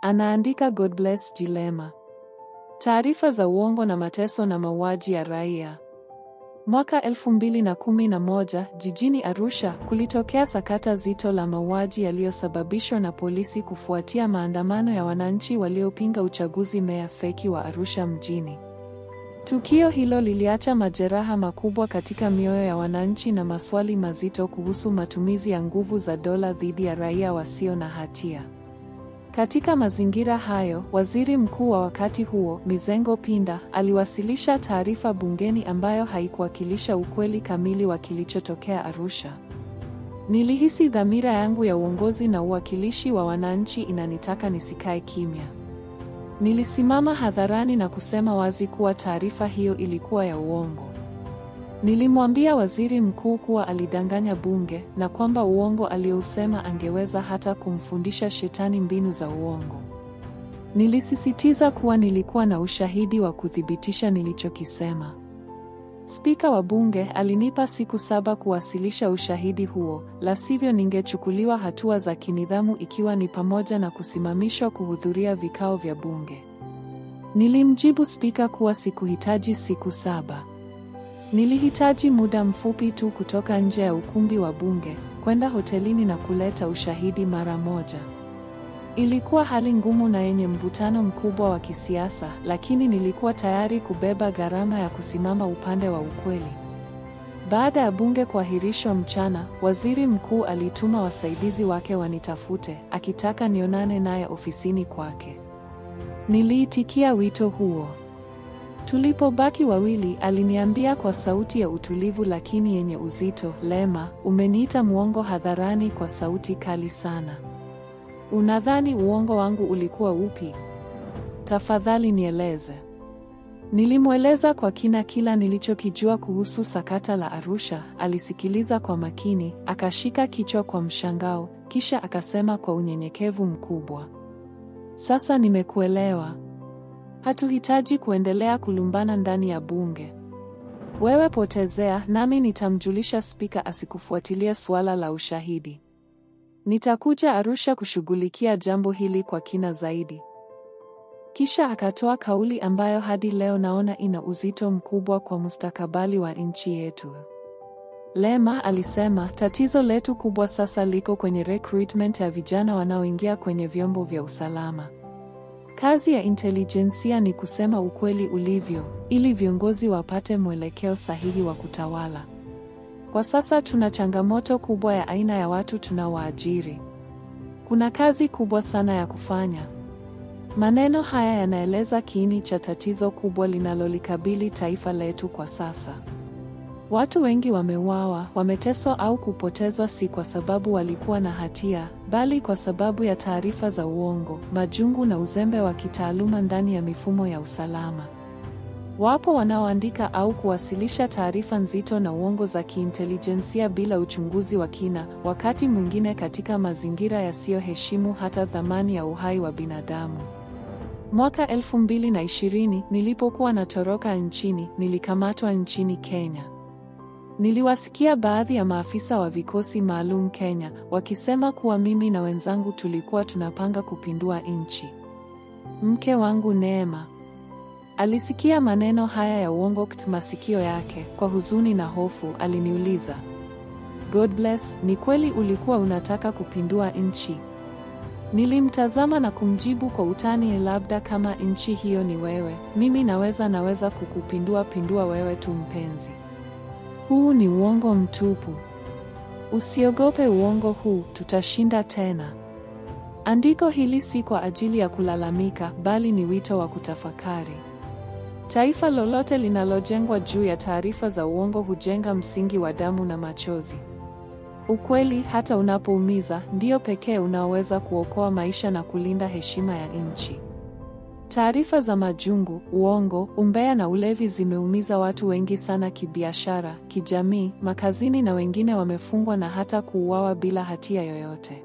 Anaandika Godbless Chilema. Taarifa za uongo na mateso na mauaji ya raia. Mwaka 2011, jijini Arusha, kulitokea sakata zito la mauaji yaliyosababishwa na polisi kufuatia maandamano ya wananchi waliopinga uchaguzi meya feki wa Arusha mjini. Tukio hilo liliacha majeraha makubwa katika mioyo ya wananchi na maswali mazito kuhusu matumizi ya nguvu za dola dhidi ya raia wasio na hatia. Katika mazingira hayo, waziri mkuu wa wakati huo, Mizengo Pinda, aliwasilisha taarifa bungeni ambayo haikuwakilisha ukweli kamili wa kilichotokea Arusha. Nilihisi dhamira yangu ya uongozi na uwakilishi wa wananchi inanitaka nisikae kimya. Nilisimama hadharani na kusema wazi kuwa taarifa hiyo ilikuwa ya uongo. Nilimwambia waziri mkuu kuwa alidanganya bunge na kwamba uongo aliousema angeweza hata kumfundisha shetani mbinu za uongo. Nilisisitiza kuwa nilikuwa na ushahidi wa kuthibitisha nilichokisema. Spika wa bunge alinipa siku 7 kuwasilisha ushahidi huo, la sivyo ningechukuliwa hatua za kinidhamu ikiwa ni pamoja na kusimamishwa kuhudhuria vikao vya bunge. Nilimjibu spika kuwa sikuhitaji siku 7. Nilihitaji muda mfupi tu kutoka nje ya ukumbi wa bunge, kwenda hotelini na kuleta ushahidi mara moja. Ilikuwa hali ngumu na yenye mvutano mkubwa wa kisiasa, lakini nilikuwa tayari kubeba gharama ya kusimama upande wa ukweli. Baada ya bunge kuahirishwa mchana, waziri mkuu alituma wasaidizi wake wanitafute, akitaka nionane naye ofisini kwake. Niliitikia wito huo. Tulipobaki wawili, aliniambia kwa sauti ya utulivu lakini yenye uzito, "Lema, umeniita muongo hadharani kwa sauti kali sana. Unadhani uongo wangu ulikuwa upi? Tafadhali nieleze." Nilimweleza kwa kina kila nilichokijua kuhusu sakata la Arusha. Alisikiliza kwa makini, akashika kichwa kwa mshangao, kisha akasema kwa unyenyekevu mkubwa, "Sasa nimekuelewa. Hatuhitaji kuendelea kulumbana ndani ya bunge. Wewe potezea, nami nitamjulisha spika asikufuatilie suala la ushahidi. Nitakuja Arusha kushughulikia jambo hili kwa kina zaidi." Kisha akatoa kauli ambayo hadi leo naona ina uzito mkubwa kwa mustakabali wa nchi yetu. Lema alisema, "Tatizo letu kubwa sasa liko kwenye recruitment ya vijana wanaoingia kwenye vyombo vya usalama. Kazi ya intelijensia ni kusema ukweli ulivyo, ili viongozi wapate mwelekeo sahihi wa kutawala. Kwa sasa tuna changamoto kubwa ya aina ya watu tunaowaajiri. Kuna kazi kubwa sana ya kufanya." Maneno haya yanaeleza kiini cha tatizo kubwa linalolikabili taifa letu kwa sasa. Watu wengi wameuawa, wameteswa au kupotezwa si kwa sababu walikuwa na hatia, bali kwa sababu ya taarifa za uongo, majungu na uzembe wa kitaaluma ndani ya mifumo ya usalama. Wapo wanaoandika au kuwasilisha taarifa nzito na uongo za kiintelijensia bila uchunguzi wa kina, wakati mwingine katika mazingira yasiyoheshimu hata thamani ya uhai wa binadamu. Mwaka 2020, nilipokuwa natoroka nchini, nilikamatwa nchini Kenya. Niliwasikia baadhi ya maafisa wa vikosi maalum Kenya wakisema kuwa mimi na wenzangu tulikuwa tunapanga kupindua nchi. Mke wangu Neema alisikia maneno haya ya uongo katika masikio yake. Kwa huzuni na hofu, aliniuliza, "Godbless, ni kweli ulikuwa unataka kupindua nchi?" Nilimtazama na kumjibu kwa utani, "Labda kama nchi hiyo ni wewe, mimi naweza kukupindua wewe tu mpenzi. Huu ni uongo mtupu. Usiogope uongo huu, tutashinda tena." Andiko hili si kwa ajili ya kulalamika, bali ni wito wa kutafakari. Taifa lolote linalojengwa juu ya taarifa za uongo hujenga msingi wa damu na machozi. Ukweli, hata unapoumiza, ndio pekee unaoweza kuokoa maisha na kulinda heshima ya nchi. Taarifa za majungu, uongo, umbea na ulevi zimeumiza watu wengi sana kibiashara, kijamii, makazini, na wengine wamefungwa na hata kuuawa bila hatia yoyote.